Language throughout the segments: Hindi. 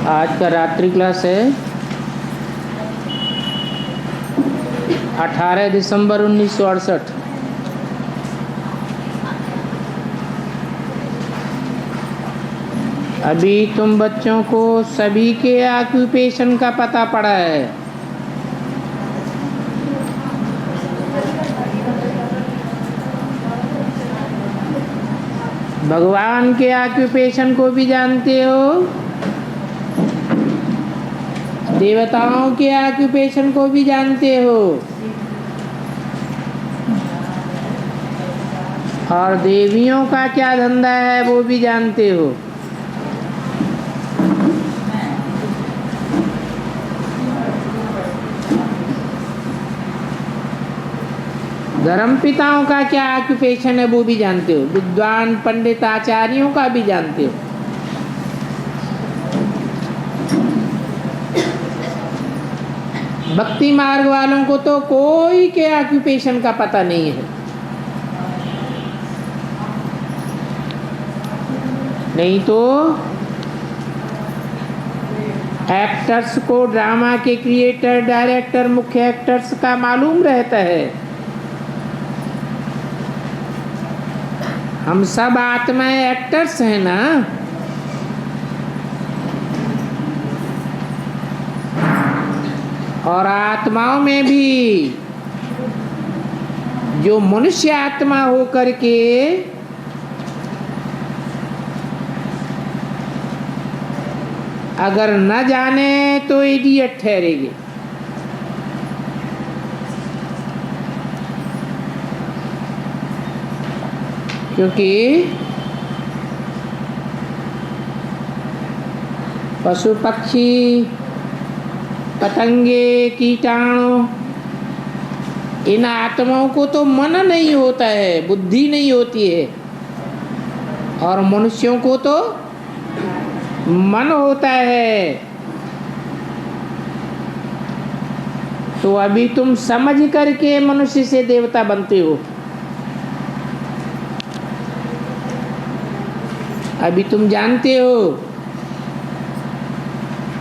आज का रात्रि क्लास है 18 दिसंबर 1968। अभी तुम बच्चों को सभी के ऑक्यूपेशन का पता पड़ा है। भगवान के ऑक्यूपेशन को भी जानते हो, देवताओं के ऑक्यूपेशन को भी जानते हो, और देवियों का क्या धंधा है वो भी जानते हो। धर्मपिताओं का क्या ऑक्यूपेशन है वो भी जानते हो, विद्वान पंडित आचार्यों का भी जानते हो। भक्ति मार्ग वालों को तो कोई के ऑक्यूपेशन का पता नहीं है। नहीं तो एक्टर्स को, ड्रामा के क्रिएटर, डायरेक्टर, मुख्य एक्टर्स का मालूम रहता है। हम सब आत्माएं एक्टर्स हैं ना। और आत्माओं में भी जो मनुष्य आत्मा होकर के अगर न जाने तो इडियट ठहरेंगे। क्योंकि पशु पक्षी, पतंगे, कीटाणु, इन आत्माओं को तो मन नहीं होता है, बुद्धि नहीं होती है, और मनुष्यों को तो मन होता है। तो अभी तुम समझ करके मनुष्य से देवता बनते हो। अभी तुम जानते हो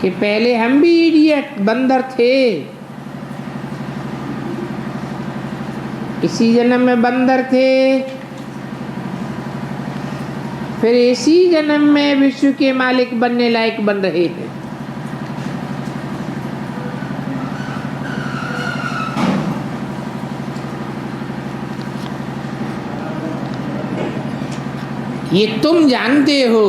कि पहले हम भी इडियट बंदर थे, इसी जन्म में बंदर थे, फिर इसी जन्म में विश्व के मालिक बनने लायक बन रहे हैं। ये तुम जानते हो।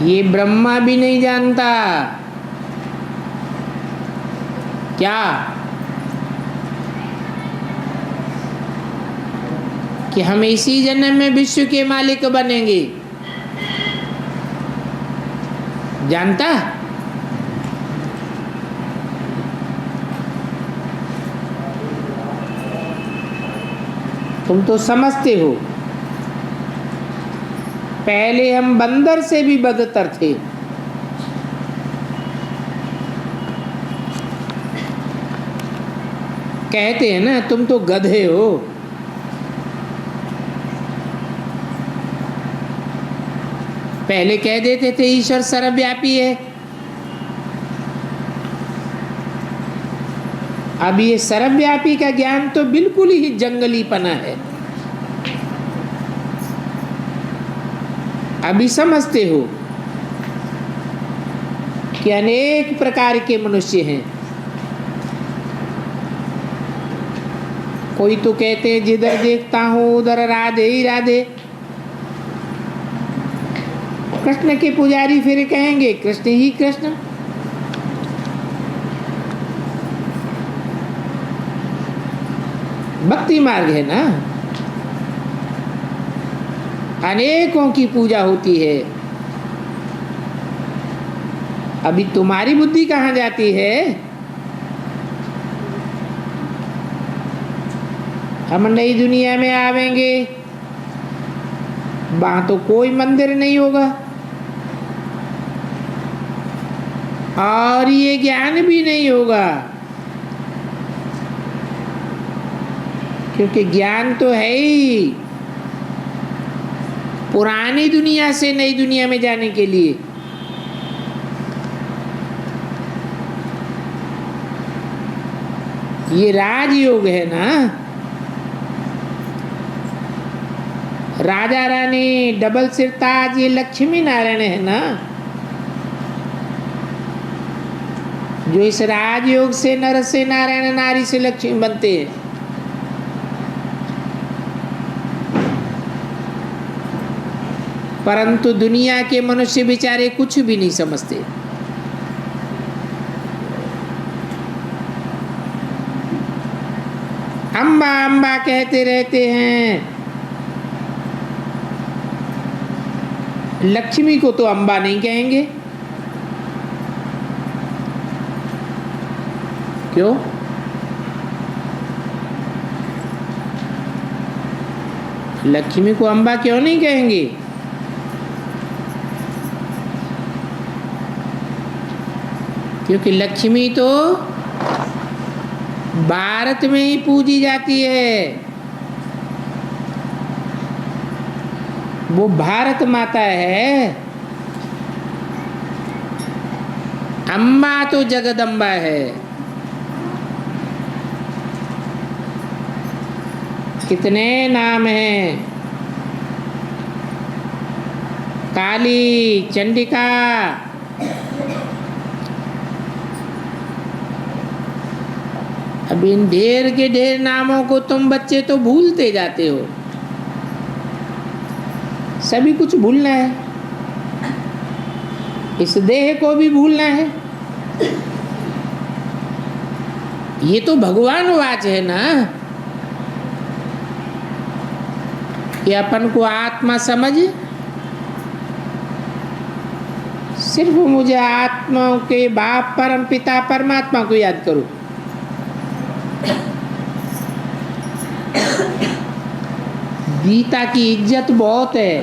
ये ब्रह्मा भी नहीं जानता। क्या? कि हम इसी जन्म में विश्व के मालिक बनेंगे। जानता? तुम तो समझते हो पहले हम बंदर से भी बदतर थे। कहते हैं ना तुम तो गधे हो। पहले कह देते थे ईश्वर सर्वव्यापी है। अब ये सर्वव्यापी का ज्ञान तो बिल्कुल ही जंगलीपना है। अभी समझते हो कि अनेक प्रकार के मनुष्य हैं। कोई तो कहते हैं जिधर देखता हूं उधर राधे ही राधे। कृष्ण के पुजारी फिर कहेंगे कृष्ण ही कृष्ण। भक्ति मार्ग है ना, अनेकों की पूजा होती है। अभी तुम्हारी बुद्धि कहाँ जाती है? हम नई दुनिया में आवेंगे, वहां तो कोई मंदिर नहीं होगा और ये ज्ञान भी नहीं होगा, क्योंकि ज्ञान तो है ही पुरानी दुनिया से नई दुनिया में जाने के लिए। ये राजयोग है ना। राजा रानी, डबल सिरताज, ये लक्ष्मी नारायण है ना, जो इस राजयोग से नर से नारायण, नारी से लक्ष्मी बनते हैं। परंतु दुनिया के मनुष्य बेचारे कुछ भी नहीं समझते। अम्बा अम्बा कहते रहते हैं, लक्ष्मी को तो अम्बा नहीं कहेंगे। क्यों? लक्ष्मी को अम्बा क्यों नहीं कहेंगे? क्योंकि लक्ष्मी तो भारत में ही पूजी जाती है। वो भारत माता है। अम्बा तो जगदम्बा है। कितने नाम हैं? काली, चंडिका, अब इन ढेर के ढेर नामों को तुम बच्चे तो भूलते जाते हो। सभी कुछ भूलना है, इस देह को भी भूलना है। ये तो भगवान वाच है ना कि अपन को आत्मा समझ, सिर्फ मुझे आत्मा के बाप परम पिता परमात्मा को याद करो। गीता की इज्जत बहुत है।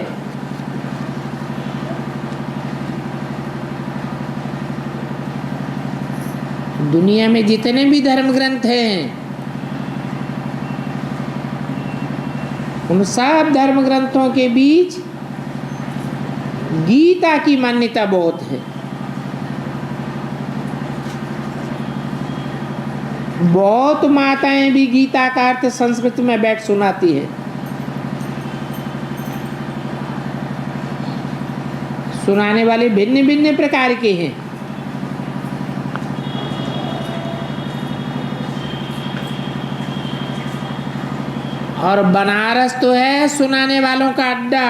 दुनिया में जितने भी धर्म ग्रंथ हैं, उन सब धर्म ग्रंथों के बीच गीता की मान्यता बहुत है। बहुत माताएं भी गीता का अर्थ संस्कृत में बैठ सुनाती है। सुनाने वाले भिन्न भिन्न प्रकार के हैं। और बनारस तो है सुनाने वालों का अड्डा।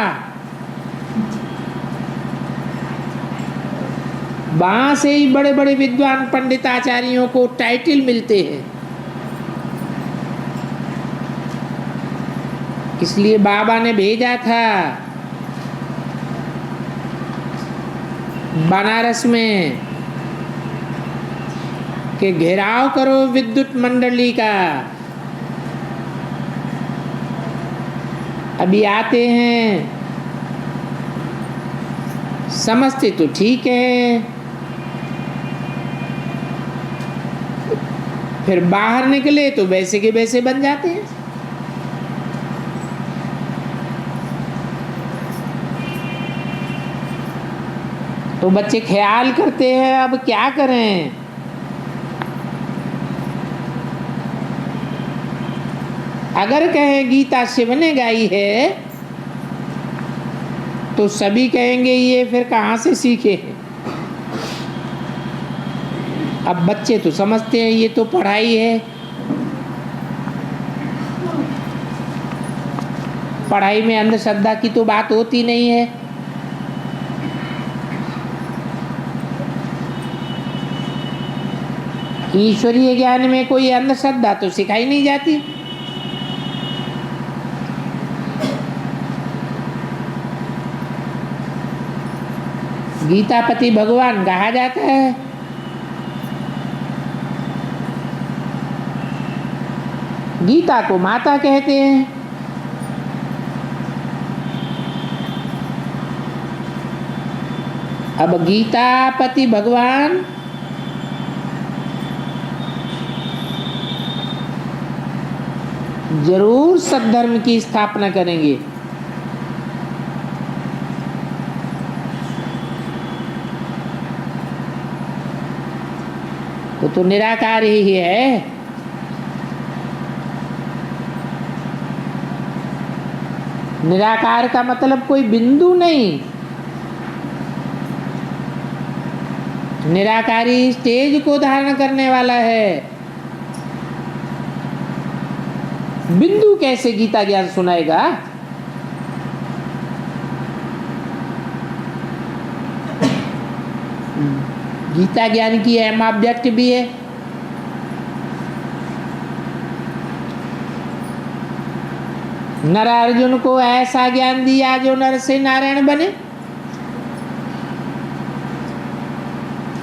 वहां से ही बड़े बड़े विद्वान पंडित आचार्यों को टाइटल मिलते हैं। इसलिए बाबा ने भेजा था बनारस में कि घेराव करो विद्युत मंडली का। अभी आते हैं, समझते तो ठीक है, फिर बाहर निकले तो वैसे के वैसे बन जाते हैं। तो बच्चे ख्याल करते हैं, अब क्या करें। अगर कहें गीता शिव ने गाई है तो सभी कहेंगे ये फिर कहाँ से सीखे हैं। अब बच्चे तो समझते हैं ये तो पढ़ाई है। पढ़ाई में अंधश्रद्धा की तो बात होती नहीं है। ईश्वरीय ज्ञान में कोई अंधश्रद्धा तो सिखाई नहीं जाती। गीतापति भगवान कहा जाता है। गीता को माता कहते हैं। अब गीतापति भगवान जरूर सद्धर्म की स्थापना करेंगे। वो तो निराकार ही है। निराकार का मतलब कोई बिंदु नहीं, निराकारी स्टेज को धारण करने वाला है। बिंदु कैसे गीता ज्ञान सुनाएगा? गीता ज्ञान की अहम ऑब्जेक्ट भी है। नर अर्जुन को ऐसा ज्ञान दिया जो नर से नारायण बने,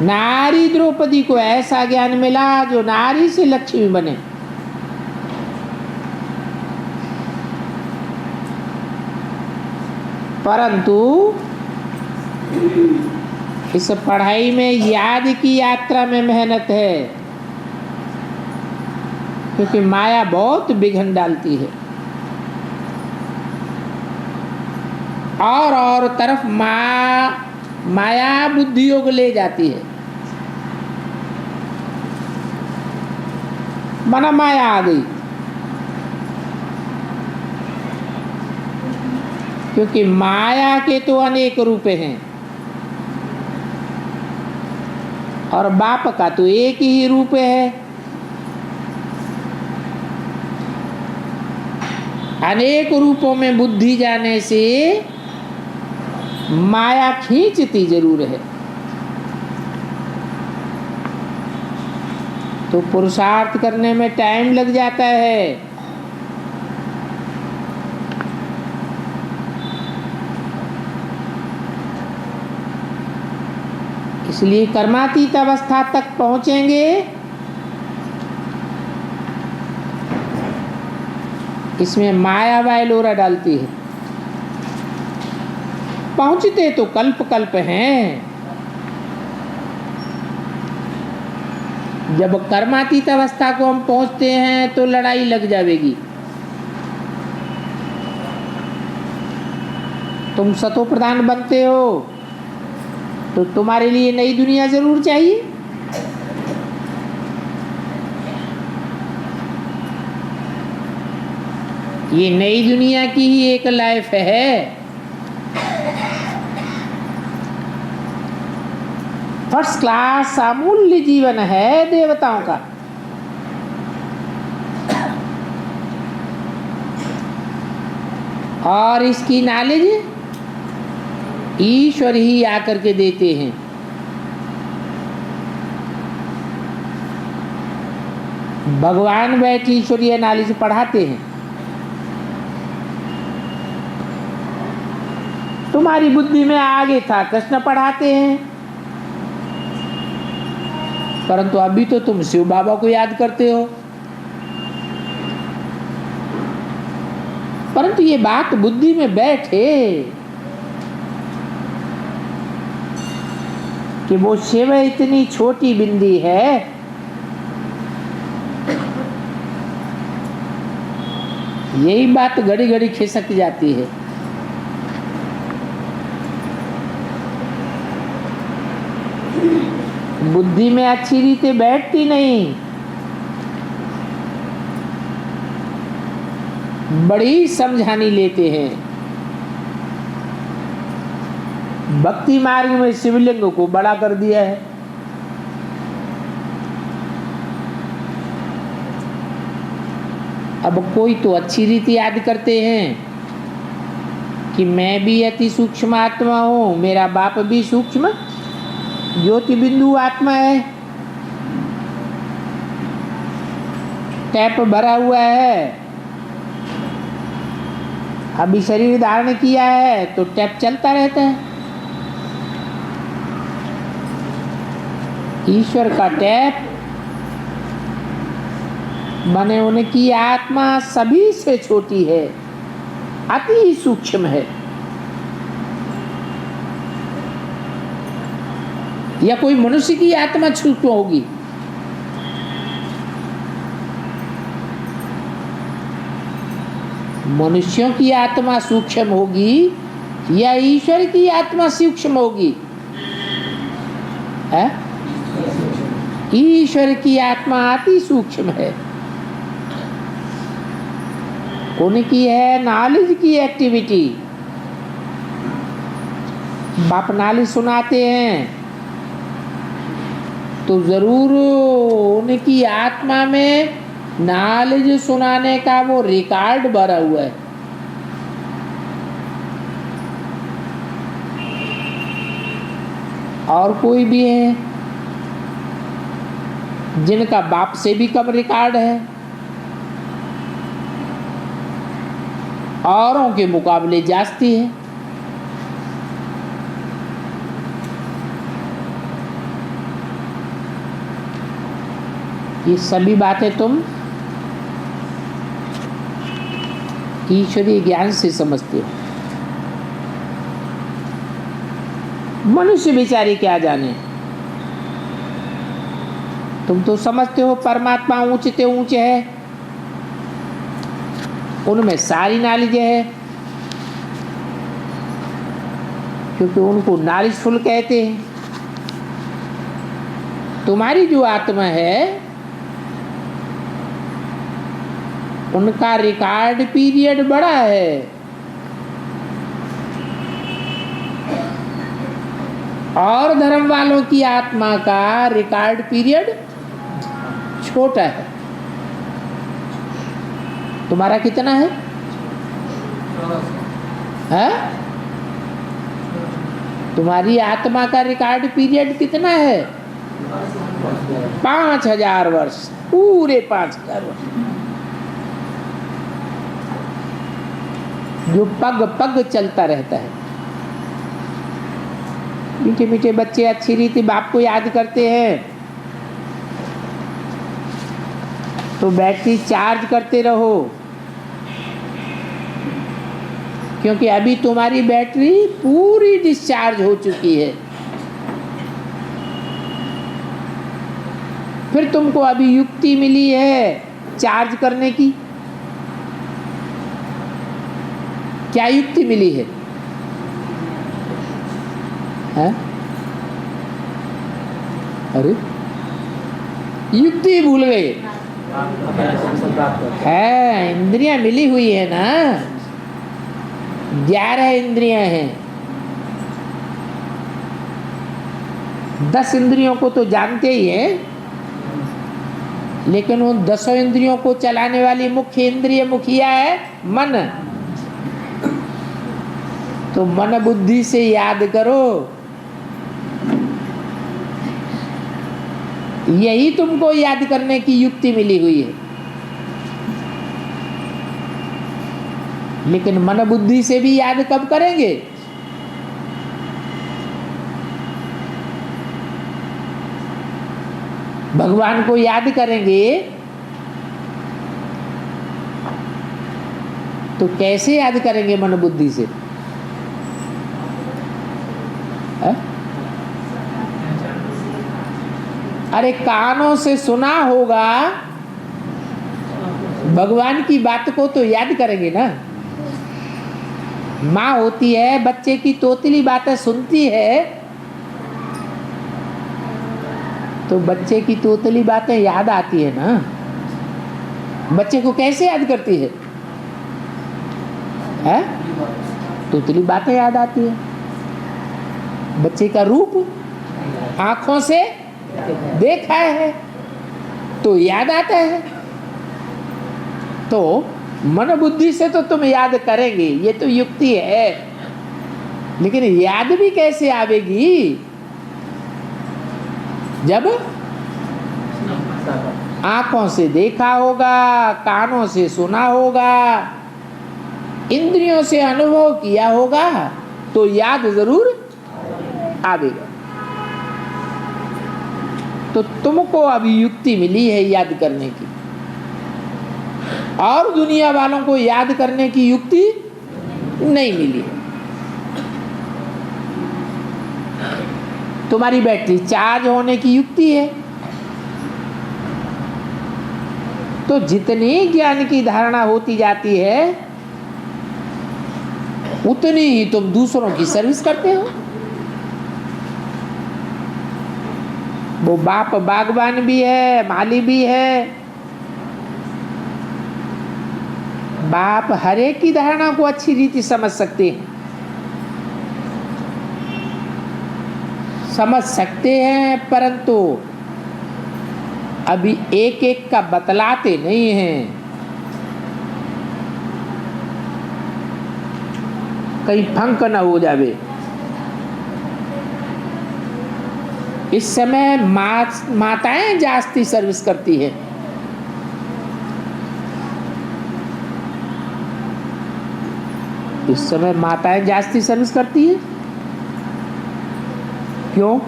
नारी द्रौपदी को ऐसा ज्ञान मिला जो नारी से लक्ष्मी बने। परंतु इस पढ़ाई में याद की यात्रा में मेहनत है, क्योंकि माया बहुत विघ्न डालती है। और तरफ माया बुद्धि योग ले जाती है। मना माया आ गई, क्योंकि माया के तो अनेक रूप हैं और बाप का तो एक ही रूप है। अनेक रूपों में बुद्धि जाने से माया खींचती जरूर है। तो पुरुषार्थ करने में टाइम लग जाता है। इसलिए कर्मातीत अवस्था तक पहुंचेंगे, इसमें माया वायलोरा डालती है। पहुंचते तो कल्प कल्प हैं, जब कर्मातीत अवस्था को हम पहुंचते हैं तो लड़ाई लग जाएगी। तुम सतो प्रधान बनते हो तो तुम्हारे लिए नई दुनिया जरूर चाहिए। ये नई दुनिया की ही एक लाइफ है। फर्स्ट क्लास अमूल्य जीवन है देवताओं का। और इसकी नॉलेज ईश्वर ही आकर के देते हैं। भगवान बैठ ईश्वरीय नॉलेज पढ़ाते हैं। तुम्हारी बुद्धि में आगे था, कृष्ण पढ़ाते हैं, परंतु अभी तो तुम शिव बाबा को याद करते हो। परंतु ये बात बुद्धि में बैठे कि वो शिव इतनी छोटी बिंदी है, यही बात घड़ी घड़ी खिसक जाती है। बुद्धि में अच्छी रीते बैठती नहीं, बड़ी समझानी लेते हैं। भक्ति मार्ग में शिवलिंग को बड़ा कर दिया है। अब कोई तो अच्छी रीति याद करते हैं कि मैं भी अति सूक्ष्म आत्मा हूं, मेरा बाप भी सूक्ष्म ज्योति बिंदु आत्मा है। टैप भरा हुआ है, अभी शरीर धारण किया है तो टैप चलता रहता है। ईश्वर का टैप बने उनकी आत्मा सभी से छोटी है, अति सूक्ष्म है। या कोई मनुष्य की आत्मा सूक्ष्म होगी? मनुष्यों की आत्मा सूक्ष्म होगी या ईश्वर की आत्मा सूक्ष्म होगी? है ईश्वर की आत्मा अति सूक्ष्म है, उनकी है नॉलेज की एक्टिविटी। बाप नॉलेज सुनाते हैं तो जरूर उनकी आत्मा में नॉलेज सुनाने का वो रिकॉर्ड भरा हुआ है। और कोई भी है जिनका बाप से भी कम रिकॉर्ड है, औरों के मुकाबले जास्ती है। ये सभी बातें तुम ईश्वरीय ज्ञान से समझते हो। मनुष्य बेचारे क्या जाने, तुम तो समझते हो परमात्मा ऊंचे ऊंचे है, उनमें सारी नॉलेज है, क्योंकि उनको नॉलेजफुल कहते हैं। तुम्हारी जो आत्मा है उनका रिकॉर्ड पीरियड बड़ा है, और धर्म वालों की आत्मा का रिकॉर्ड पीरियड छोटा है। तुम्हारा कितना है? तुम्हारी आत्मा का रिकॉर्ड पीरियड कितना है? 5000 वर्ष, पूरे 5000 वर्ष, जो पग पग चलता रहता है। मीठे मीठे बच्चे अच्छी रीति बाप को याद करते हैं तो बैटरी चार्ज करते रहो, क्योंकि अभी तुम्हारी बैटरी पूरी डिस्चार्ज हो चुकी है। फिर तुमको अभी युक्ति मिली है चार्ज करने की। क्या युक्ति मिली है? अरे युक्ति भूल गए है। इंद्रियां मिली हुई है ना, 11 इंद्रियां हैं। 10 इंद्रियों को तो जानते ही हैं, लेकिन उन 10 इंद्रियों को चलाने वाली मुख्य इंद्रिय मुखिया है मन। तो मन बुद्धि से याद करो, यही तुमको याद करने की युक्ति मिली हुई है। लेकिन मन बुद्धि से भी याद कब करेंगे? भगवान को याद करेंगे तो कैसे याद करेंगे मन बुद्धि से? अरे कानों से सुना होगा, भगवान की बात को तो याद करेंगे ना। माँ होती है, बच्चे की तोतली बातें सुनती है तो बच्चे की तोतली बातें याद आती है ना। बच्चे को कैसे याद करती है? तोतली बातें याद आती है। बच्चे का रूप आंखों से देखा है तो याद आता है। तो मन बुद्धि से तो तुम याद करेंगे, ये तो युक्ति है। लेकिन याद भी कैसे आवेगी? जब आंखों से देखा होगा, कानों से सुना होगा, इंद्रियों से अनुभव किया होगा, तो याद जरूर आवेगा। तो तुमको अभी युक्ति मिली है याद करने की, और दुनिया वालों को याद करने की युक्ति नहीं मिली है। तुम्हारी बैटरी चार्ज होने की युक्ति है। तो जितनी ज्ञान की धारणा होती जाती है उतनी ही तुम दूसरों की सर्विस करते हो। वो बाप बागबान भी है, माली भी है। बाप हर एक की धारणा को अच्छी रीति समझ सकते हैं, परंतु अभी एक एक का बतलाते नहीं हैं। कहीं फंक न हो जावे। इस समय माताएं जास्ती सर्विस करती हैं। इस समय माताएं जास्ती सर्विस करती हैं। क्यों?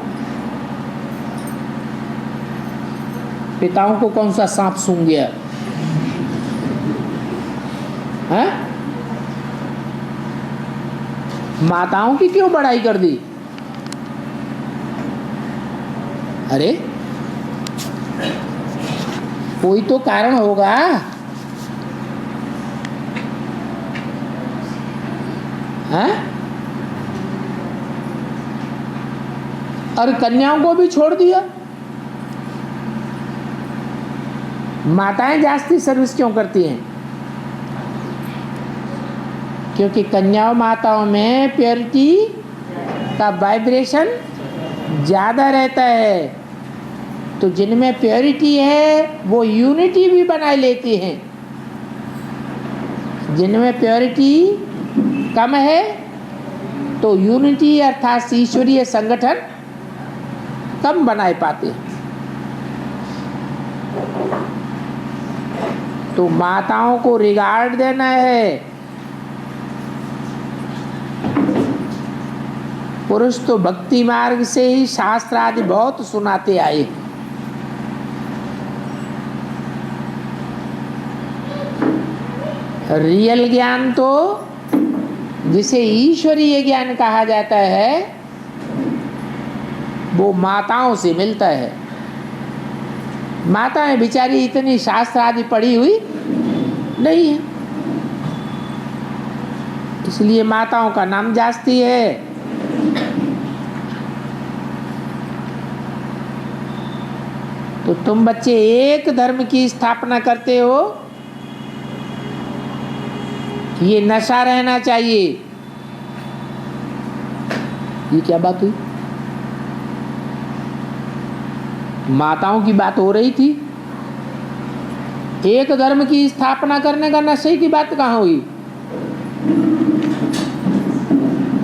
पिताओं को कौन सा सांप सूंघ गया है? माताओं की क्यों बड़ाई कर दी? अरे कोई तो कारण होगा। हैं? और कन्याओं को भी छोड़ दिया। माताएं जास्ती सर्विस क्यों करती हैं? क्योंकि कन्याओं माताओं में प्योरिटी का वाइब्रेशन ज़्यादा रहता है। तो जिनमें प्योरिटी है वो यूनिटी भी बनाए लेती हैं। जिनमें प्योरिटी कम है तो यूनिटी अर्थात ईश्वरीय संगठन कम बनाए पाते हैं। तो माताओं को रिगार्ड देना है। पुरुष तो भक्ति मार्ग से ही शास्त्र आदि बहुत सुनाते आए। रियल ज्ञान तो जिसे ईश्वरीय ज्ञान कहा जाता है वो माताओं से मिलता है। माताएं बेचारी इतनी शास्त्र आदि पढ़ी हुई नहीं है, इसलिए माताओं का नाम जास्ती है। तो तुम बच्चे एक धर्म की स्थापना करते हो, ये नशा रहना चाहिए। ये क्या बात हुई? माताओं की बात हो रही थी। एक धर्म की स्थापना करने का नशे की बात कहाँ हुई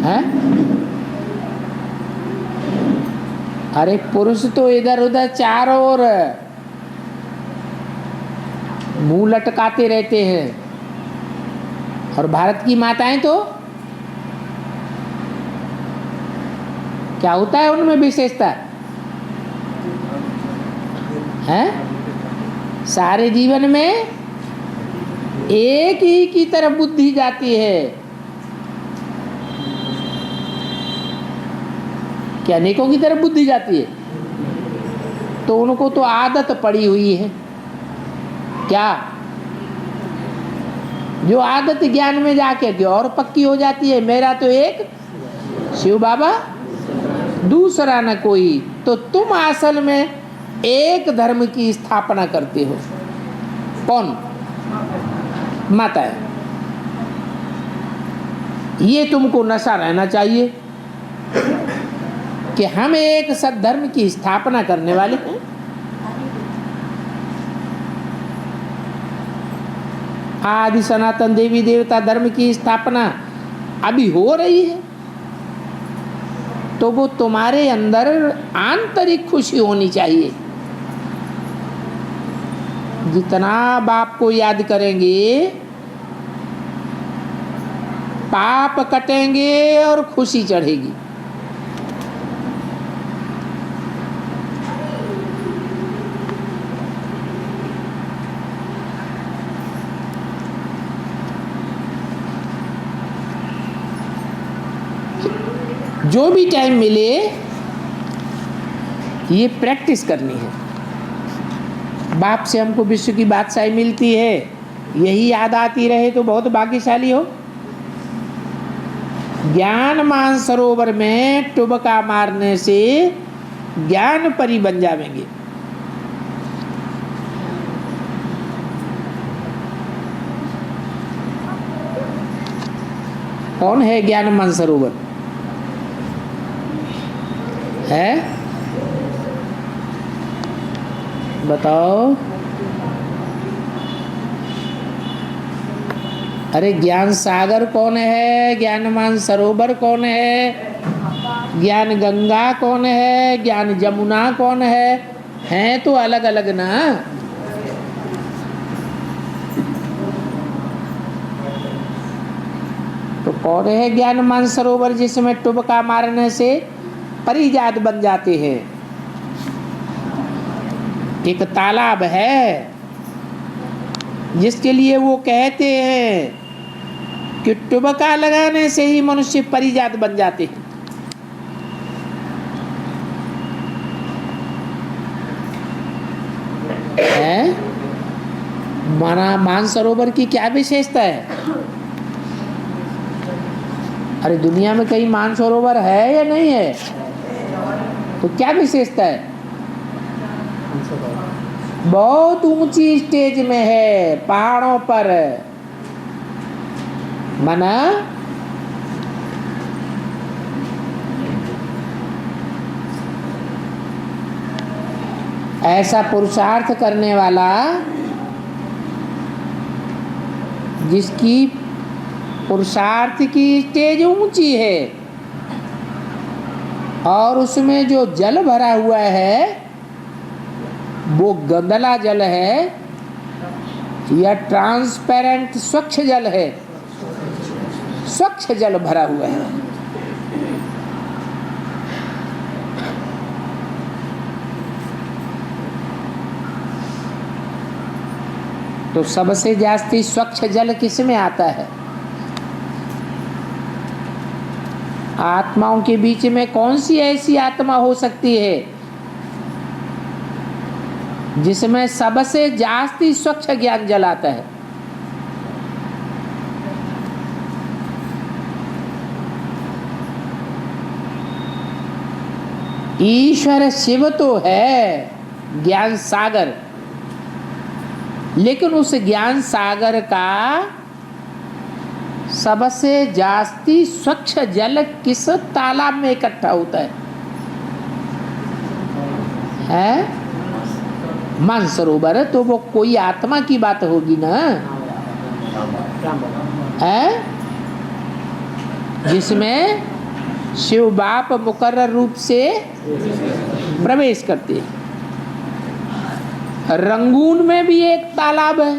है? अरे पुरुष तो इधर उधर चारों ओर मुंह लटकाते रहते हैं, और भारत की माताएं तो क्या होता है उनमें विशेषता है? सारे जीवन में एक ही की तरफ बुद्धि जाती है। क्या अनेकों की तरफ बुद्धि जाती है? तो उनको तो आदत पड़ी हुई है। क्या जो आदत ज्ञान में जाके के और पक्की हो जाती है। मेरा तो एक शिव बाबा, दूसरा न कोई। तो तुम असल में एक धर्म की स्थापना करते हो। कौन? माताएं। ये तुमको नशा रहना चाहिए कि हम एक सद्धर्म की स्थापना करने वाले हैं। आदि सनातन देवी देवता धर्म की स्थापना अभी हो रही है, तो वो तुम्हारे अंदर आंतरिक खुशी होनी चाहिए। जितना बाप को याद करेंगे पाप कटेंगे और खुशी चढ़ेगी। जो भी टाइम मिले ये प्रैक्टिस करनी है। बाप से हमको विश्व की बादशाही मिलती है, यही याद आती रहे तो बहुत भाग्यशाली हो। ज्ञान मानसरोवर में टुबका मारने से ज्ञान परी बन जावेंगे। कौन है ज्ञान मानसरोवर? है, बताओ। अरे ज्ञान सागर कौन है? ज्ञान मानसरोवर कौन है? ज्ञान गंगा कौन है? ज्ञान जमुना कौन है? हैं तो अलग अलग ना। तो कौन है ज्ञान मानसरोवर जिसमें टुबका मारने से परिजात बन जाते हैं? एक तालाब है जिसके लिए वो कहते हैं कि टुबका लगाने से ही मनुष्य परिजात बन जाते हैं। मानसरोवर की क्या विशेषता है? अरे दुनिया में कहीं मानसरोवर है या नहीं है? तो क्या विशेषता है? बहुत ऊंची स्टेज में है, पहाड़ों पर। माना ऐसा पुरुषार्थ करने वाला जिसकी पुरुषार्थ की स्टेज ऊंची है और उसमें जो जल भरा हुआ है वो गंदला जल है या ट्रांसपेरेंट स्वच्छ जल है? स्वच्छ जल भरा हुआ है। तो सबसे जास्ती स्वच्छ जल किस में आता है? आत्माओं के बीच में कौन सी ऐसी आत्मा हो सकती है जिसमें सबसे जास्ती स्वच्छ ज्ञान जल आता है? ईश्वर शिव तो है ज्ञान सागर, लेकिन उस ज्ञान सागर का सबसे जास्ती स्वच्छ जल किस तालाब में इकट्ठा होता है? मानसरोवर। तो वो कोई आत्मा की बात होगी ना, है जिसमें शिव बाप मुकर्रर रूप से प्रवेश करते हैं। रंगून में भी एक तालाब है।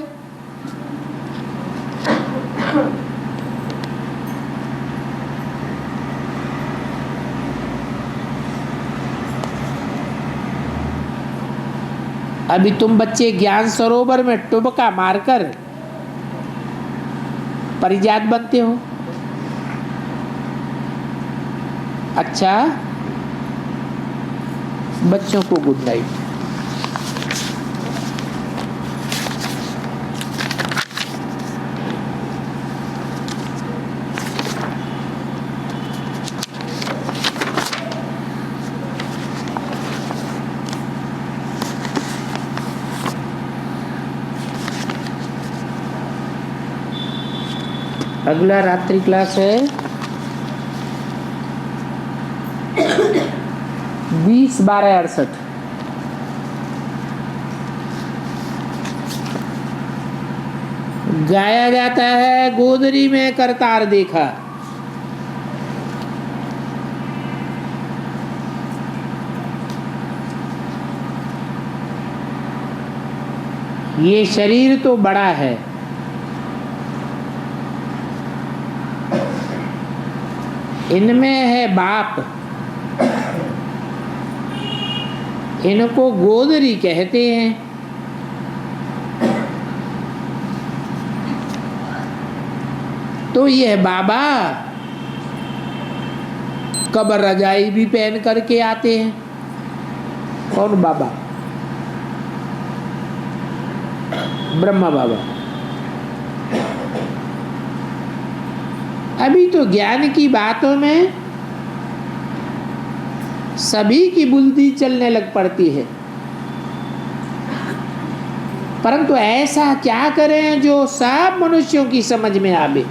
अभी तुम बच्चे ज्ञान सरोवर में टुबका मारकर परिजात बनते हो। अच्छा, बच्चों को गुड नाइट। अगला रात्रि क्लास है 20/12/68। गाया जाता है गोदरी में करतार देखा। ये शरीर तो बड़ा है, इनमें है बाप, इनको गोदरी कहते हैं। तो यह बाबा कबर रजाई भी पहन करके आते हैं। कौन बाबा? ब्रह्मा बाबा। अभी तो ज्ञान की बातों में सभी की बुद्धि चलने लग पड़ती है। परंतु ऐसा क्या करें जो सब मनुष्यों की समझ में आवे।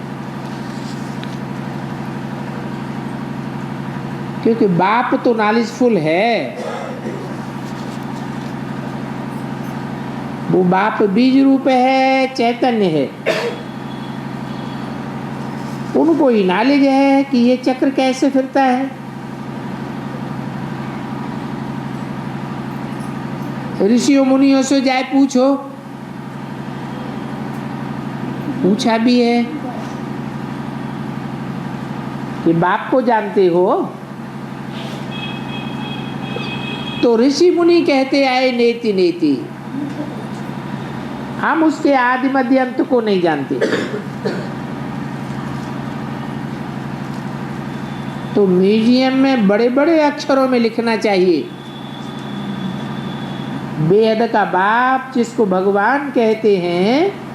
क्योंकि बाप तो नॉलेजफुल है, वो बाप बीज रूप है, चैतन्य है। उनको ही नॉलेज है कि ये चक्र कैसे फिरता है। ऋषियों मुनियों से जाए पूछो, पूछा भी है कि बाप को जानते हो? तो ऋषि मुनि कहते आए नेति नेति, हम उसके आदि मध्य अंत को नहीं जानते। तो म्यूजियम में बड़े बड़े अक्षरों में लिखना चाहिए, बेहद का बाप जिसको भगवान कहते हैं,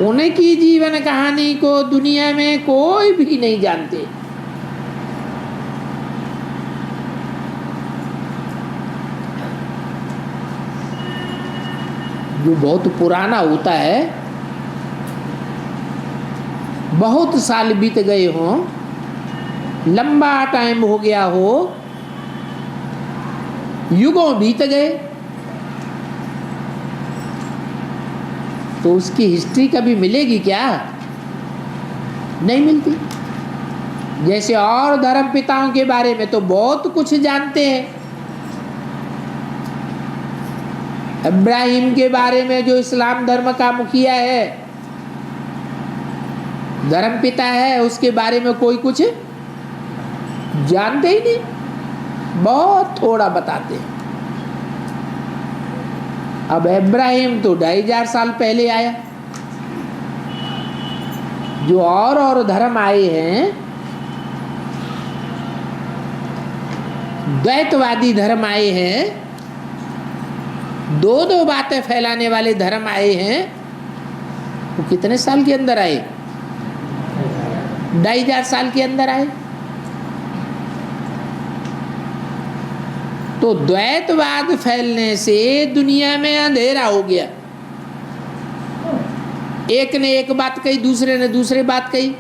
उनकी जीवन कहानी को दुनिया में कोई भी नहीं जानते। जो बहुत पुराना होता है, बहुत साल बीत गए हों, लंबा टाइम हो गया हो, युगों बीत गए, तो उसकी हिस्ट्री कभी मिलेगी क्या? नहीं मिलती। जैसे और धर्म पिताओं के बारे में तो बहुत कुछ जानते हैं। इब्राहिम के बारे में जो इस्लाम धर्म का मुखिया है, धर्म पिता है, उसके बारे में कोई कुछ जानते ही नहीं, बहुत थोड़ा बताते हैं। अब इब्राहिम तो 2500 साल पहले आया। जो और धर्म आए हैं, द्वैतवादी धर्म आए हैं, दो बातें फैलाने वाले धर्म आए हैं, वो कितने साल के अंदर आए? 2500 साल के अंदर आए। तो द्वैतवाद फैलने से दुनिया में अंधेरा हो गया। एक ने एक बात कही, दूसरे ने दूसरी बात कही,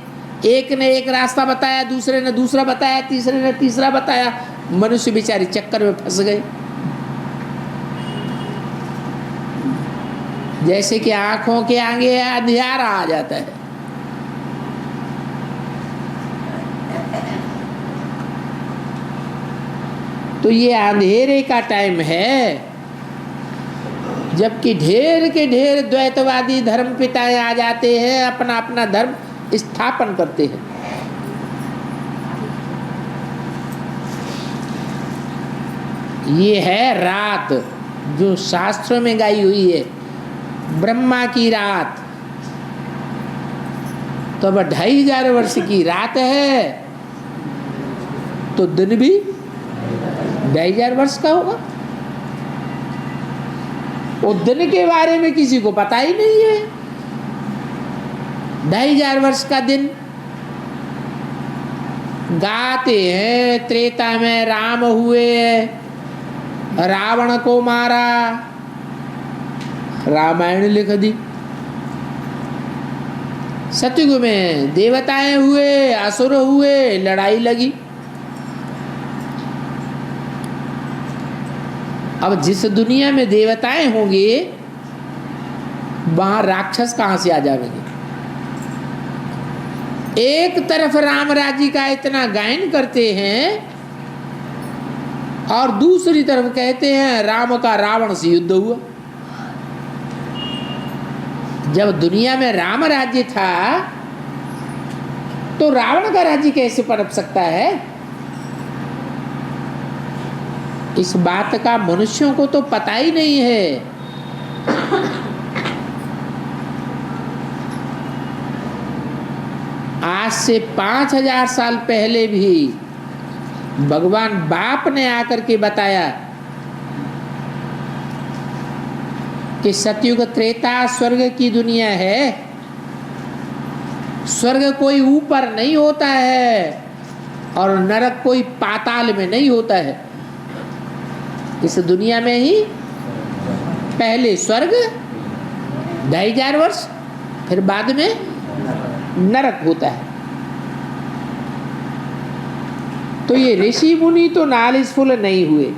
एक ने एक रास्ता बताया, दूसरे ने दूसरा बताया, तीसरे ने तीसरा बताया। मनुष्य बेचारे चक्कर में फंस गए। जैसे कि आंखों के आगे अंधियारा आ जाता है। तो ये अंधेरे का टाइम है, जबकि ढेर के ढेर द्वैतवादी धर्म पिताएं आ जाते हैं, अपना अपना धर्म स्थापन करते हैं। ये है रात जो शास्त्रों में गाई हुई है, ब्रह्मा की रात। तो अब 2500 वर्ष की रात है, तो दिन भी 2500 वर्ष का होगा। वो दिन के बारे में किसी को पता ही नहीं है। 2500 वर्ष का दिन गाते हैं, त्रेता में राम हुए, रावण को मारा, रामायण लिख दी। सतयुग में देवताएं हुए, असुर हुए, लड़ाई लगी। अब जिस दुनिया में देवताएं होंगे, वहां राक्षस कहां से आ जाएंगे? एक तरफ राम राज्य का इतना गायन करते हैं और दूसरी तरफ कहते हैं राम का रावण से युद्ध हुआ। जब दुनिया में राम राज्य था, तो रावण का राज्य कैसे पनप सकता है? इस बात का मनुष्यों को तो पता ही नहीं है। आज से 5000 साल पहले भी भगवान बाप ने आकर के बताया कि सतयुग त्रेता स्वर्ग की दुनिया है। स्वर्ग कोई ऊपर नहीं होता है, और नरक कोई पाताल में नहीं होता है, इस दुनिया में ही पहले स्वर्ग 2500 वर्ष, फिर बाद में नरक होता है। तो ये ऋषि मुनि तो नॉलेजफुल नहीं हुए।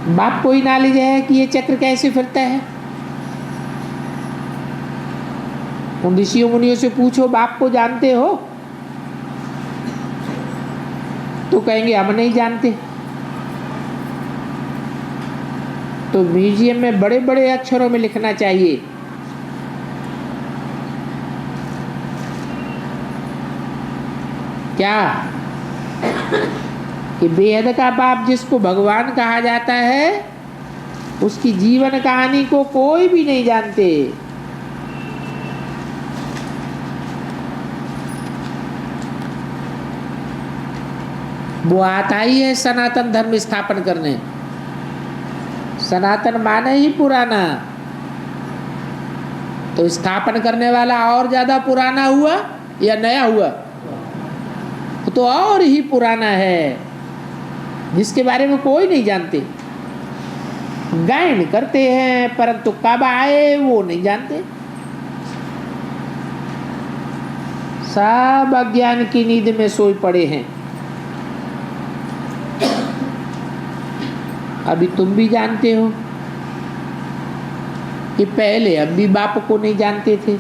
बाप को ही नॉलेज है कि ये चक्र कैसे फिरता है। उन ऋषियों मुनियों से पूछो बाप को जानते हो, तो कहेंगे हम नहीं जानते। तो म्यूजियम में बड़े बड़े अक्षरों में लिखना चाहिए क्या कि बेहद का बाप जिसको भगवान कहा जाता है उसकी जीवन कहानी को कोई भी नहीं जानते। वो आता ही है सनातन धर्म स्थापन करने। सनातन माने ही पुराना, तो स्थापन करने वाला और ज्यादा पुराना हुआ या नया हुआ? तो और ही पुराना है, जिसके बारे में कोई नहीं जानते। गायन करते हैं परंतु कब आए वो नहीं जानते। सब अज्ञान की नींद में सोए पड़े हैं। अभी तुम भी जानते हो कि पहले हम भी बाप को नहीं जानते थे।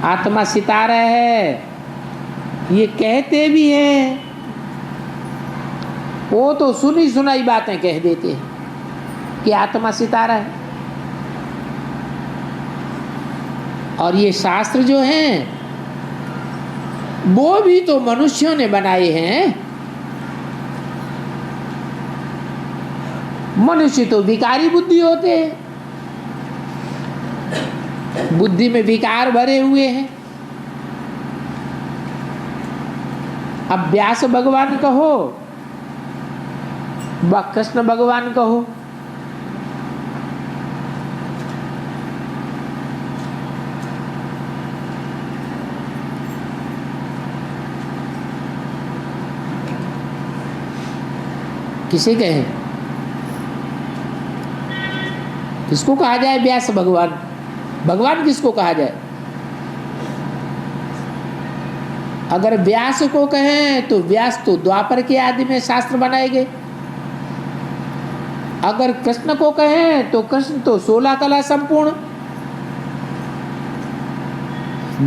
आत्मा सितारा है ये कहते भी हैं, वो तो सुनी सुनाई बातें कह देते हैं कि आत्मा सितारा है। और ये शास्त्र जो हैं वो भी तो मनुष्यों ने बनाए हैं। मनुष्य तो विकारी बुद्धि होते हैं, बुद्धि में विकार भरे हुए हैं। अब व्यास भगवान कहो व कृष्ण भगवान कहो, किसे कहें? किसको कहा जाए व्यास भगवान? भगवान किसको कहा जाए? अगर व्यास को कहें तो व्यास तो द्वापर के आदि में शास्त्र बनाए गए। अगर कृष्ण को कहें तो कृष्ण तो 16 कला संपूर्ण।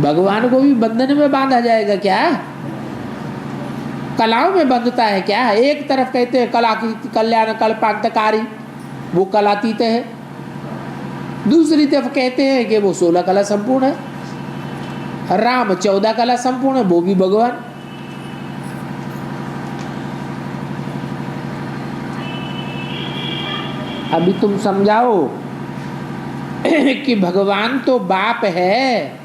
भगवान को भी बंधन में बांधा जाएगा क्या? कलाओं में बंधता है क्या? एक तरफ कहते हैं कला की कल्याण कल्पांतकारी, वो कलातीत है। दूसरी तरफ कहते हैं कि वो 16 कला संपूर्ण है। राम 14 कला संपूर्ण है, वो भी भगवान। अभी तुम समझाओ कि भगवान तो बाप है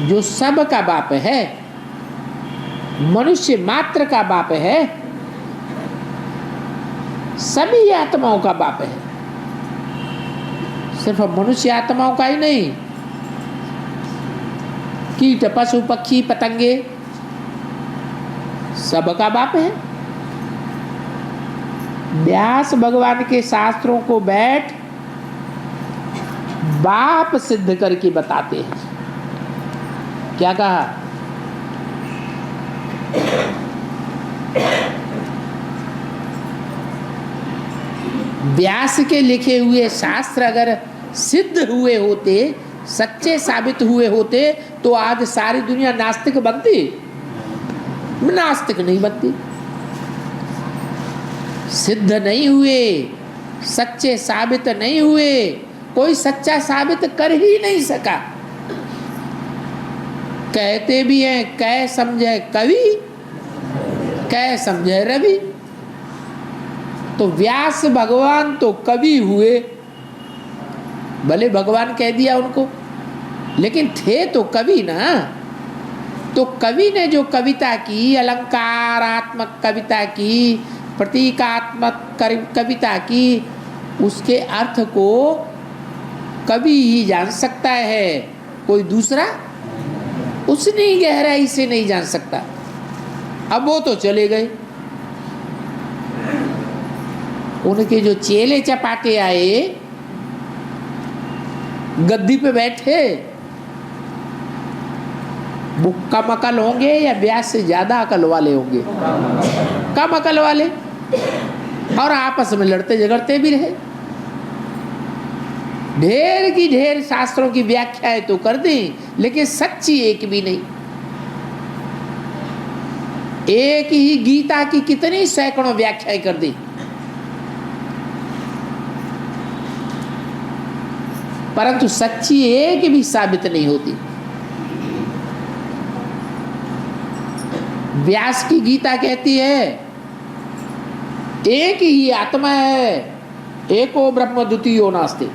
जो सब का बाप है, मनुष्य मात्र का बाप है, सभी आत्माओं का बाप है। सिर्फ मनुष्य आत्माओं का ही नहीं, कीट पशु पक्षी पतंगे सबका बाप है। व्यास भगवान के शास्त्रों को बैठ बाप सिद्ध करके बताते हैं। क्या कहा? व्यास के लिखे हुए शास्त्र अगर सिद्ध हुए होते, सच्चे साबित हुए होते, तो आज सारी दुनिया नास्तिक बनती? नास्तिक नहीं बनती। सिद्ध नहीं हुए, सच्चे साबित नहीं हुए, कोई सच्चा साबित कर ही नहीं सका। कहते भी हैं कै समझे कवि, कै समझे रवि। तो व्यास भगवान तो कवि हुए, भले भगवान कह दिया उनको, लेकिन थे तो कवि ना। तो कवि ने जो कविता की, अलंकारात्मक कविता की, प्रतीकात्मक कविता की उसके अर्थ को कवि ही जान सकता है, कोई दूसरा उतनी गहराई से नहीं जान सकता। अब वो तो चले गए, उनके जो चेले चपाटे आए, गद्दी पे बैठे, वो कम अकल होंगे या व्यास से ज्यादा अकल वाले होंगे? कम अकल वाले, और आपस में लड़ते झगड़ते भी रहे। ढेर की ढेर शास्त्रों की व्याख्याएं तो कर दी, लेकिन सच्ची एक भी नहीं। एक ही गीता की कितनी सैकड़ों व्याख्याएं कर दी, परंतु सच्ची एक भी साबित नहीं होती। व्यास की गीता कहती है एक ही आत्मा है, एको ब्रह्म द्वितीयो नास्ति।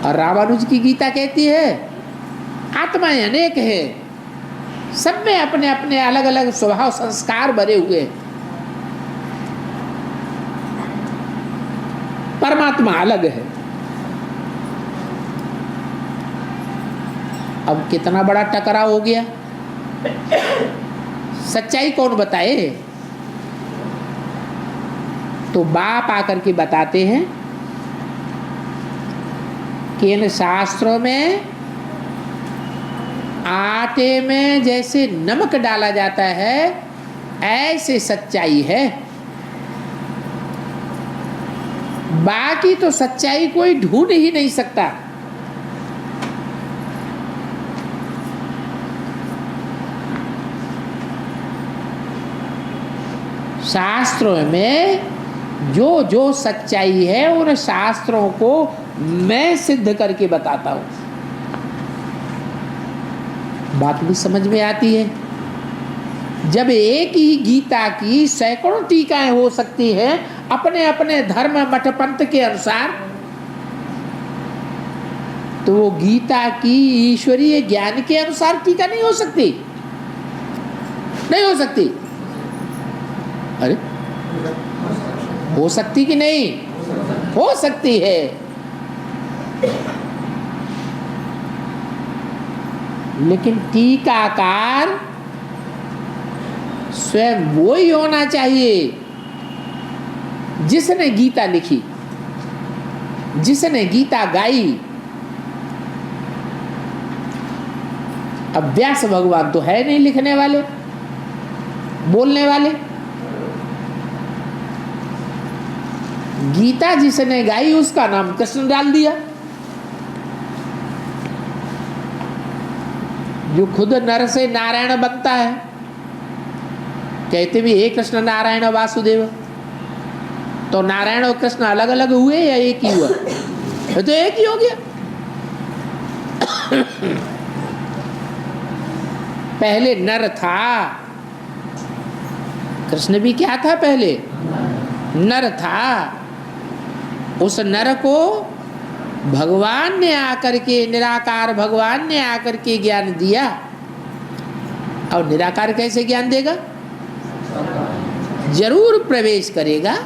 और रामानुज की गीता कहती है आत्माएं अनेक है, सब में अपने अपने अलग अलग स्वभाव संस्कार भरे हुए, परमात्मा अलग है। अब कितना बड़ा टकराव हो गया, सच्चाई कौन बताए? तो बाप आकर के बताते हैं कि इन शास्त्रों में आटे में जैसे नमक डाला जाता है, ऐसे सच्चाई है। बाकी तो सच्चाई कोई ढूंढ ही नहीं सकता। शास्त्रों में जो जो सच्चाई है उन शास्त्रों को मैं सिद्ध करके बताता हूं। बात भी समझ में आती है। जब एक ही गीता की सैकड़ों टीकाएं हो सकती हैं अपने अपने धर्म मठ पंथ के अनुसार, तो वो गीता की ईश्वरीय ज्ञान के अनुसार टीका नहीं हो सकती, नहीं हो सकती। अरे हो सकती कि नहीं? हो सकती है। लेकिन टीकाकार स्वयं वो ही होना चाहिए जिसने गीता लिखी, जिसने गीता गाई। अब व्यास भगवान तो है नहीं लिखने वाले, बोलने वाले। गीता जिसने गाई उसका नाम कृष्ण डाल दिया। जो खुद नर से नारायण बनता है, कहते भी हे कृष्ण नारायण वासुदेव, तो नारायण और कृष्ण अलग अलग हुए या एक ही हुआ? तो एक ही हो गया। पहले नर था, कृष्ण भी क्या था? पहले नर था। उस नर को भगवान ने आकर के, निराकार भगवान ने आकर के ज्ञान दिया। और निराकार कैसे ज्ञान देगा? जरूर प्रवेश करेगा।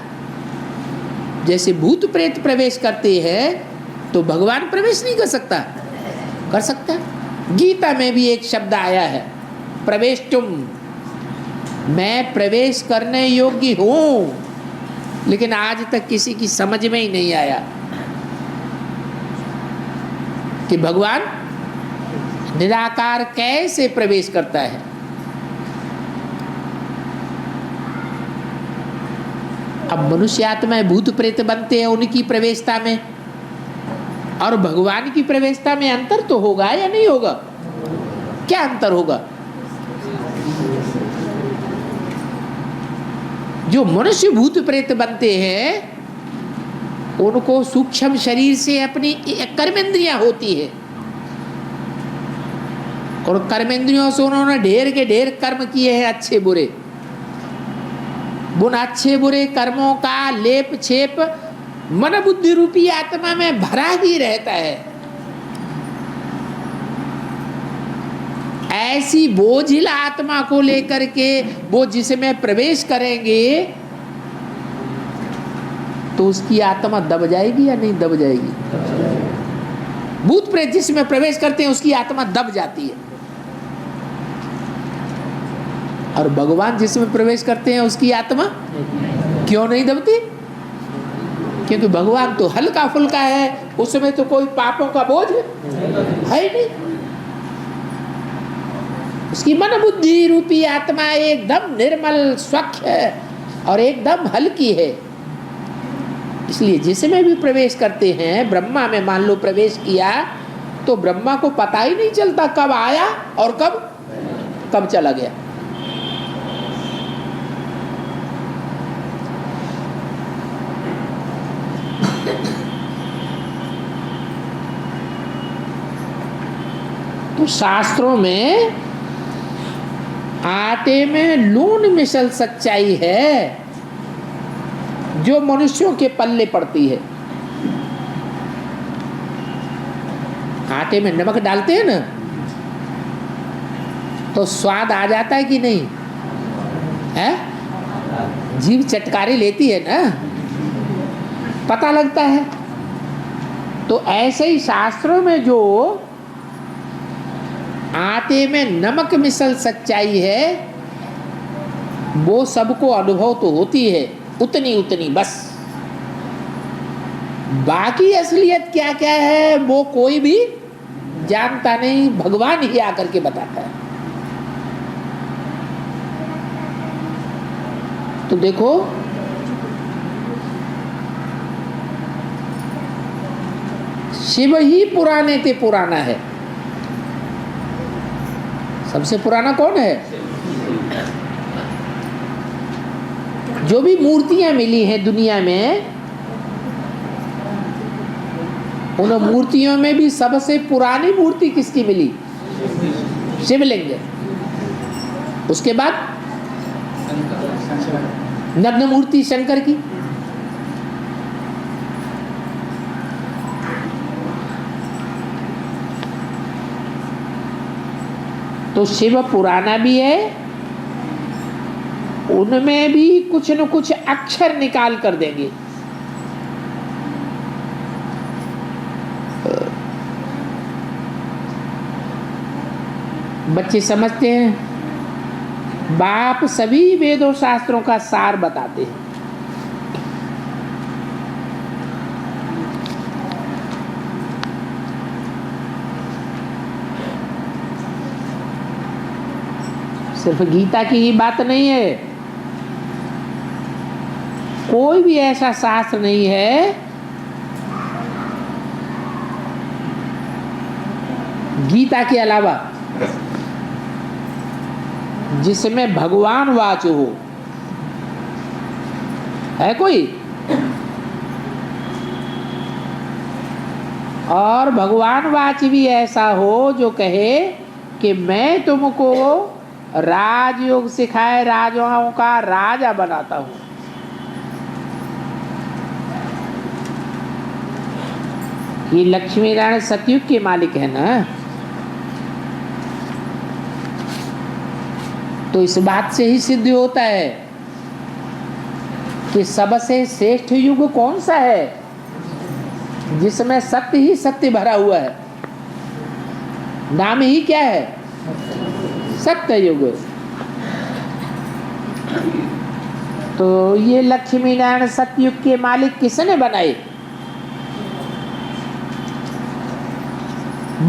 जैसे भूत प्रेत प्रवेश करते हैं तो भगवान प्रवेश नहीं कर सकता? कर सकता। गीता में भी एक शब्द आया है प्रवेष्टुम, मैं प्रवेश करने योग्य हूं, लेकिन आज तक किसी की समझ में ही नहीं आया कि भगवान निराकार कैसे प्रवेश करता है। अब मनुष्य आत्माएं भूत प्रेत बनते हैं उनकी प्रवेशता में, और भगवान की प्रवेशता में अंतर तो होगा या नहीं होगा? क्या अंतर होगा? जो मनुष्य भूत प्रेत बनते हैं उनको सूक्ष्म शरीर से अपनी कर्मेंद्रियां होती है, और कर्मेंद्रियों से उन्होंने ढेर के ढेर कर्म किए हैं, अच्छे बुरे। उन अच्छे बुरे कर्मों का लेप छेप मन बुद्धि रूपी आत्मा में भरा ही रहता है। ऐसी बोझिल आत्मा को लेकर के वो जिसमें प्रवेश करेंगे तो उसकी आत्मा दब जाएगी या नहीं दब जाएगी? भूत प्रेत जिसमें प्रवेश करते हैं उसकी आत्मा दब जाती है, और भगवान जिसमें प्रवेश करते हैं उसकी आत्मा क्यों नहीं दबती? क्योंकि भगवान तो हल्का फुल्का है, उसमें तो कोई पापों का बोझ है ही नहीं। उसकी मन बुद्धि रूपी आत्मा एकदम निर्मल स्वच्छ है और एकदम हल्की है। इसलिए जिसमें भी प्रवेश करते हैं, ब्रह्मा में मान लो प्रवेश किया तो ब्रह्मा को पता ही नहीं चलता कब आया और कब चला गया। तो शास्त्रों में आटे में लून मिसल सच्चाई है जो मनुष्यों के पल्ले पड़ती है। आटे में नमक डालते हैं ना तो स्वाद आ जाता है कि नहीं है? जीभ चटकारी लेती है ना, पता लगता है। तो ऐसे ही शास्त्रों में जो आटे में नमक मिसल सच्चाई है वो सबको अनुभव तो होती है उतनी उतनी बस। बाकी असलियत क्या क्या है वो कोई भी जानता नहीं, भगवान ही आकर के बताता है। तो देखो शिव ही पुराने ते पुराना है। सबसे पुराना कौन है? जो भी मूर्तियां मिली हैं दुनिया में, उन मूर्तियों में भी सबसे पुरानी मूर्ति किसकी मिली? शिवलिंग। उसके बाद नग्न मूर्ति शंकर की। तो शिव पुराना भी है, उनमें भी कुछ न कुछ अक्षर निकाल कर देंगे। बच्चे समझते हैं, बाप सभी वेदों शास्त्रों का सार बताते हैं। सिर्फ गीता की ही बात नहीं है, कोई भी ऐसा शास्त्र नहीं है गीता के अलावा जिसमें भगवान वाच हो। है कोई? और भगवान वाच भी ऐसा हो जो कहे कि मैं तुमको राजयोग सिखाए राजाओं का राजा बनाता हूं। ये लक्ष्मी नारायण सतयुग के मालिक है ना। तो इस बात से ही सिद्ध होता है कि सबसे श्रेष्ठ युग कौन सा है? जिसमें सत्य ही सत्य भरा हुआ है। नाम ही क्या है? सत्य युग। तो ये लक्ष्मी नारायण सतयुग के मालिक किसने बनाए?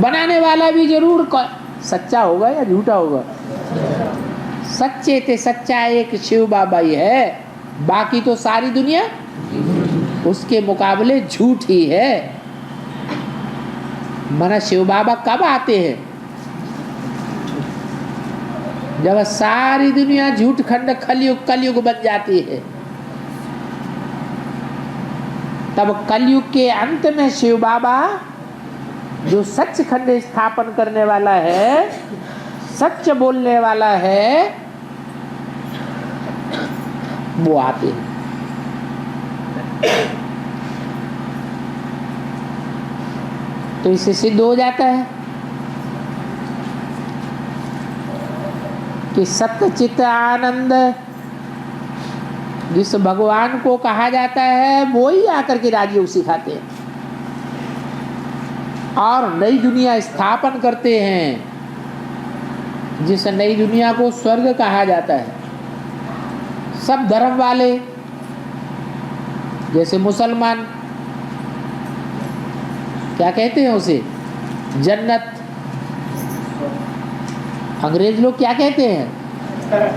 बनाने वाला भी जरूर सच्चा होगा या झूठा होगा? सच्चे ते सच्चा एक शिव बाबा ही है, बाकी तो सारी दुनिया उसके मुकाबले झूठ ही है। मना शिव बाबा कब आते हैं? जब सारी दुनिया झूठ खंड कलयुग बन जाती है, तब कलयुग के अंत में शिव बाबा जो सच खंड स्थापन करने वाला है, सच बोलने वाला है, वो आते हैं। तो इससे सिद्ध हो जाता है कि सत्य चित्त आनंद जिस भगवान को कहा जाता है वो ही आकर के राजयोग सिखाते हैं और नई दुनिया स्थापन करते हैं। जिस नई दुनिया को स्वर्ग कहा जाता है, सब धर्म वाले जैसे मुसलमान क्या कहते हैं उसे, जन्नत। अंग्रेज लोग क्या कहते हैं,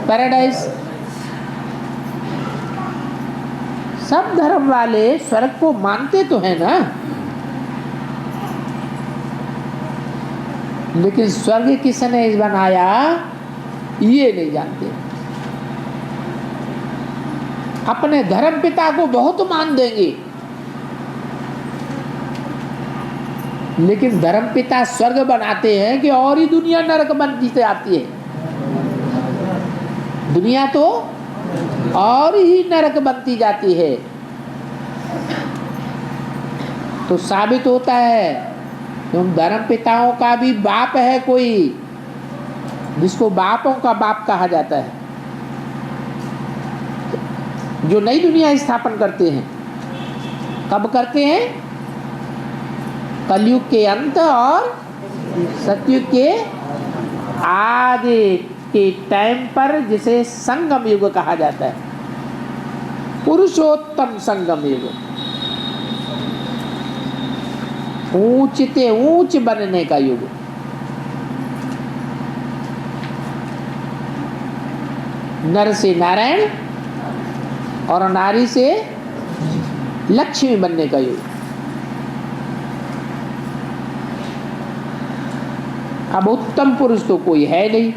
पैराडाइज। सब धर्म वाले स्वर्ग को मानते तो हैं ना, लेकिन स्वर्ग किसने बनाया ये नहीं जानते। अपने धर्म पिता को बहुत मान देंगे, लेकिन धर्म पिता स्वर्ग बनाते हैं कि और ही दुनिया नरक बनती से आती है। दुनिया तो और ही नरक बनती जाती है। तो साबित होता है उन धर्म पिताओं का भी बाप है कोई, जिसको बापों का बाप कहा जाता है, जो नई दुनिया स्थापन करते हैं। कब करते हैं, कलयुग के अंत और सतयुग के आदि के टाइम पर, जिसे संगम युग कहा जाता है, पुरुषोत्तम संगम युग। ऊंच से ऊंच बनने का युग। नर से नारायण और नारी से लक्ष्मी बनने का युग। अब उत्तम पुरुष तो कोई है नहीं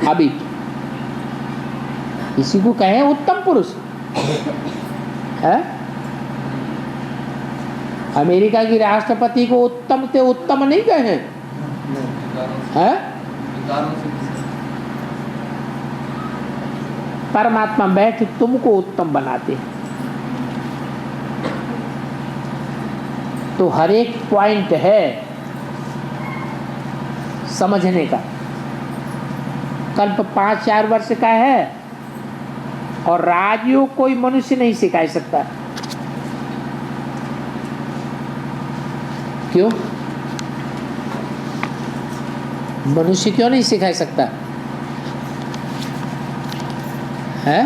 अभी। इसी को कहे उत्तम पुरुष है। अमेरिका की राष्ट्रपति को उत्तम से उत्तम नहीं कहे हैं। परमात्मा बैठ तुमको उत्तम बनाते हैं। तो हर एक पॉइंट है समझने का। कल्प 5-4 वर्ष का है और राजयोग कोई मनुष्य नहीं सिखा सकता। क्यों? मनुष्य क्यों नहीं सिखा सकता है?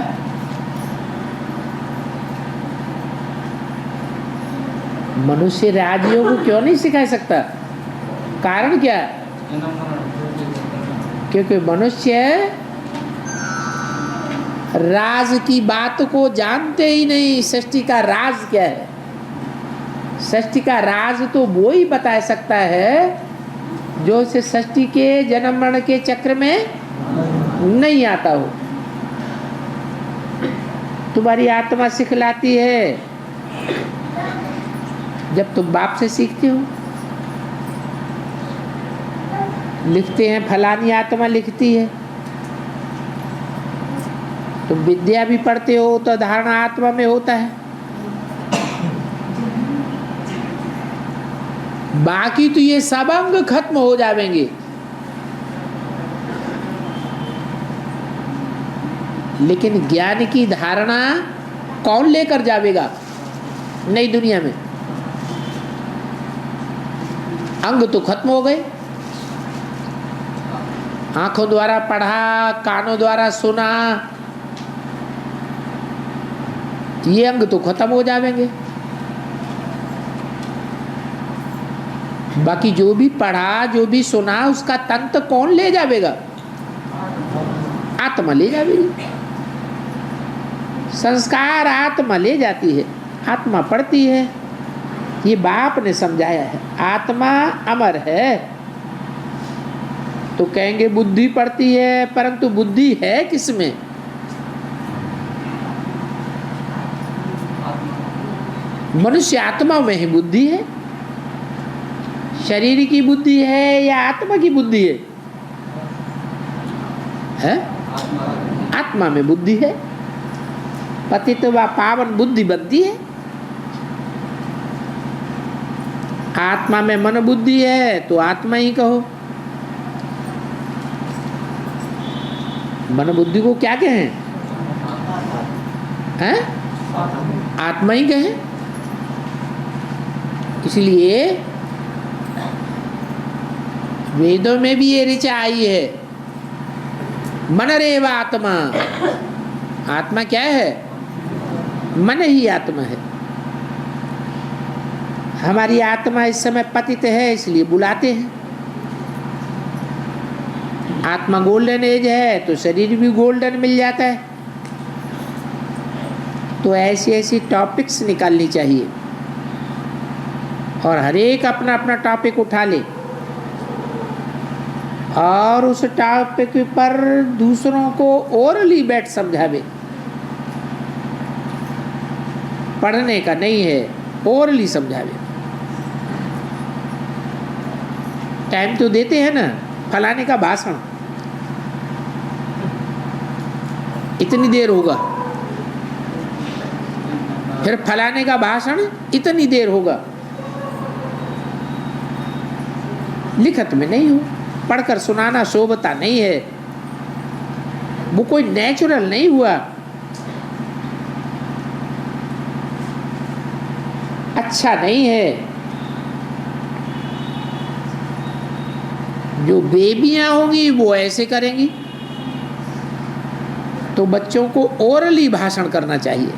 मनुष्य राजयोग क्यों नहीं सिखा सकता? कारण क्या है? क्योंकि मनुष्य राज की बात को जानते ही नहीं। सृष्टि का राज क्या है? सृष्टि का राज तो वो ही बता सकता है जो इस सृष्टि के जन्म मरण के चक्र में नहीं आता हो। तुम्हारी आत्मा सिखलाती है जब तुम बाप से सीखते हो। लिखते हैं फलानी आत्मा लिखती है। तुम विद्या भी पढ़ते हो तो धारणा आत्मा में होता है। बाकी तो ये सब अंग खत्म हो जाएंगे, लेकिन ज्ञान की धारणा कौन लेकर जाएगा नई दुनिया में? अंग तो खत्म हो गए। आंखों द्वारा पढ़ा, कानों द्वारा सुना, ये अंग तो खत्म हो जाएंगे। बाकी जो भी पढ़ा, जो भी सुना, उसका तंत्र कौन ले जाएगा? आत्मा ले जाएगी। संस्कार आत्मा ले जाती है, आत्मा पढ़ती है। ये बाप ने समझाया है। आत्मा अमर है तो कहेंगे बुद्धि पढ़ती है, परंतु बुद्धि है किसमें? मनुष्य आत्मा में ही बुद्धि है। शरीर की बुद्धि है या आत्मा की बुद्धि है? आत्मा में बुद्धि है। पतित व पावन बुद्धि बनती है। आत्मा में मन बुद्धि है तो आत्मा ही कहो। मन बुद्धि को क्या कहें? हैं? आत्मा ही कहें। इसलिए वेदों में भी ये ऋचा आई है, मनरेव आत्मा। आत्मा क्या है? मन ही आत्मा है। हमारी आत्मा इस समय पतित है, इसलिए बुलाते हैं। आत्मा गोल्डन एज है तो शरीर भी गोल्डन मिल जाता है। तो ऐसी ऐसी टॉपिक्स निकालनी चाहिए और हर एक अपना अपना टॉपिक उठा ले और उस टॉपिक पर दूसरों को ओरली बैठ समझावे। पढ़ने का नहीं है, ओरली समझावे। टाइम तो देते हैं ना, फलाने का भाषण इतनी देर होगा, फिर फलाने का भाषण इतनी देर होगा। लिखत में नहीं हो, पढ़कर सुनाना शोभता नहीं है, वो कोई नेचुरल नहीं हुआ, अच्छा नहीं है। जो बेबियां होंगी वो ऐसे करेंगी। तो बच्चों को ओरली भाषण करना चाहिए।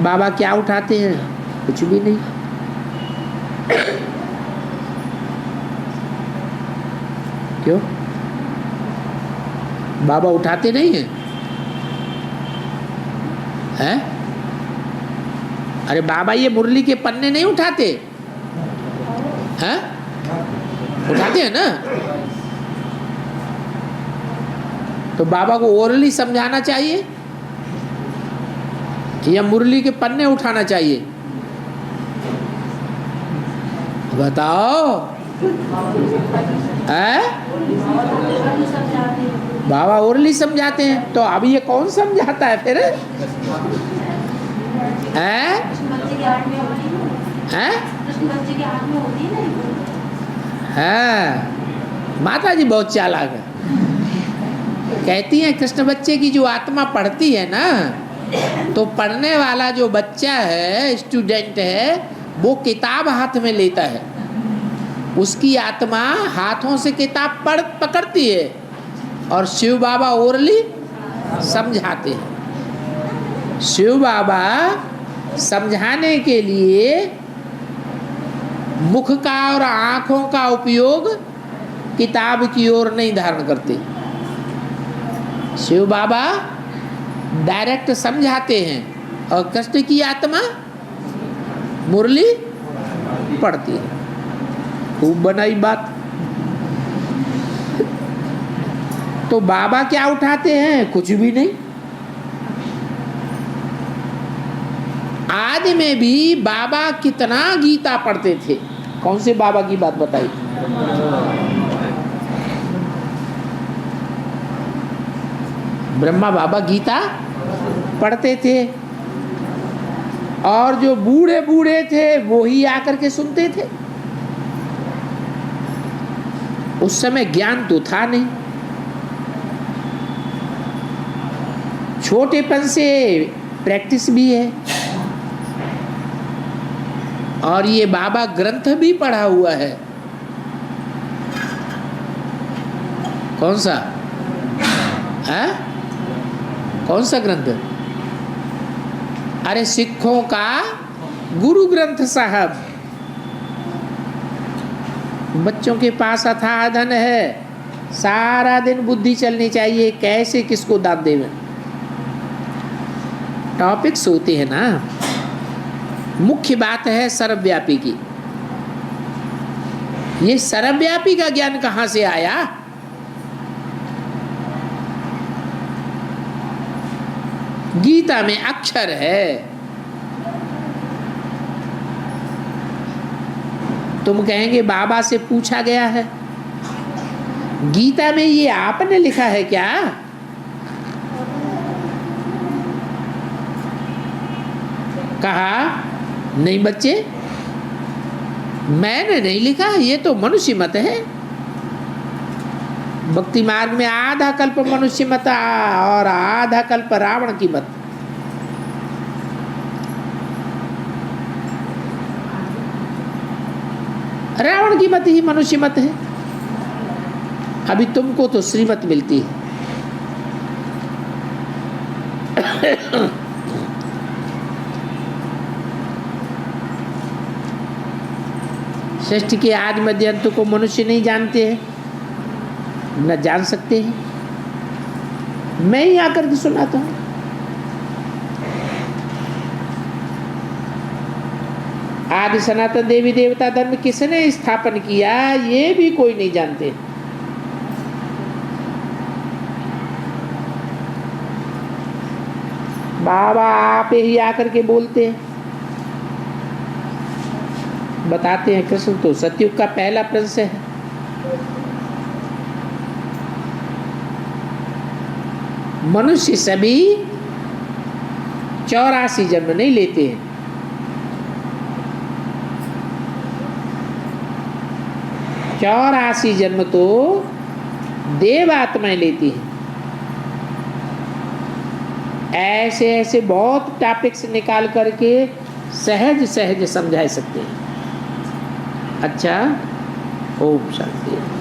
बाबा क्या उठाते हैं? कुछ भी नहीं। क्यों? बाबा उठाते नहीं हैं? हैं? अरे बाबा ये मुरली के पन्ने नहीं उठाते हैं? उठाते हैं ना। तो बाबा को ओरली समझाना चाहिए या मुरली के पन्ने उठाना चाहिए? बताओ। बाबा ओरली समझाते हैं, तो अब ये कौन समझाता है फिर? हाँ, माता जी बहुत चालाक है। कहती हैं कृष्ण बच्चे की जो आत्मा पढ़ती है ना, तो पढ़ने वाला जो बच्चा है, स्टूडेंट है, वो किताब हाथ में लेता है, उसकी आत्मा हाथों से किताब पकड़ती है और शिव बाबा ओरली समझाते हैं। शिव बाबा समझाने के लिए मुख का और आँखों का उपयोग किताब की ओर नहीं धारण करते। शिव बाबा डायरेक्ट समझाते हैं और कृष्ण की आत्मा मुरली पढ़ती है। खूब बनाई बात। तो बाबा क्या उठाते हैं? कुछ भी नहीं। आदि में भी बाबा कितना गीता पढ़ते थे। कौन से बाबा की बात बताई? ब्रह्मा बाबा गीता पढ़ते थे और जो बूढ़े बूढ़े थे वो ही आकर के सुनते थे। उस समय ज्ञान तो था नहीं, छोटेपन से प्रैक्टिस भी है और ये बाबा ग्रंथ भी पढ़ा हुआ है। कौन सा? कौन सा ग्रंथ? अरे सिखों का गुरु ग्रंथ साहब। बच्चों के पास अथाह धन है, सारा दिन बुद्धि चलनी चाहिए कैसे किसको दान देवे। टॉपिक्स होते हैं ना। मुख्य बात है सर्वव्यापी की। ये सर्वव्यापी का ज्ञान कहाँ से आया? गीता में अक्षर है। तुम कहेंगे बाबा से पूछा गया है, गीता में ये आपने लिखा है क्या? कहा नहीं बच्चे, मैंने नहीं लिखा, ये तो मनुष्य मत है। भक्ति मार्ग में आधा कल्प मनुष्य मत और आधा कल्प रावण की मत। रावण की मत ही मनुष्य मत है। अभी तुमको तो श्रीमत मिलती है। सृष्टि के आदि मध्य अंत को मनुष्य नहीं जानते हैं, न जान सकते हैं। मैं ही आकर के सुनाता हूं। आदि सनातन देवी देवता धर्म किसने स्थापन किया, ये भी कोई नहीं जानते। बाबा आप ही आकर के बोलते हैं, बताते हैं। कृष्ण तो सतयुग का पहला प्रिंस है। मनुष्य सभी 84 जन्म नहीं लेते हैं। 84 जन्म तो देव आत्माएं लेती हैं। ऐसे ऐसे बहुत टॉपिक्स निकाल करके सहज सहज समझा सकते हैं। अच्छा, ओम शांति।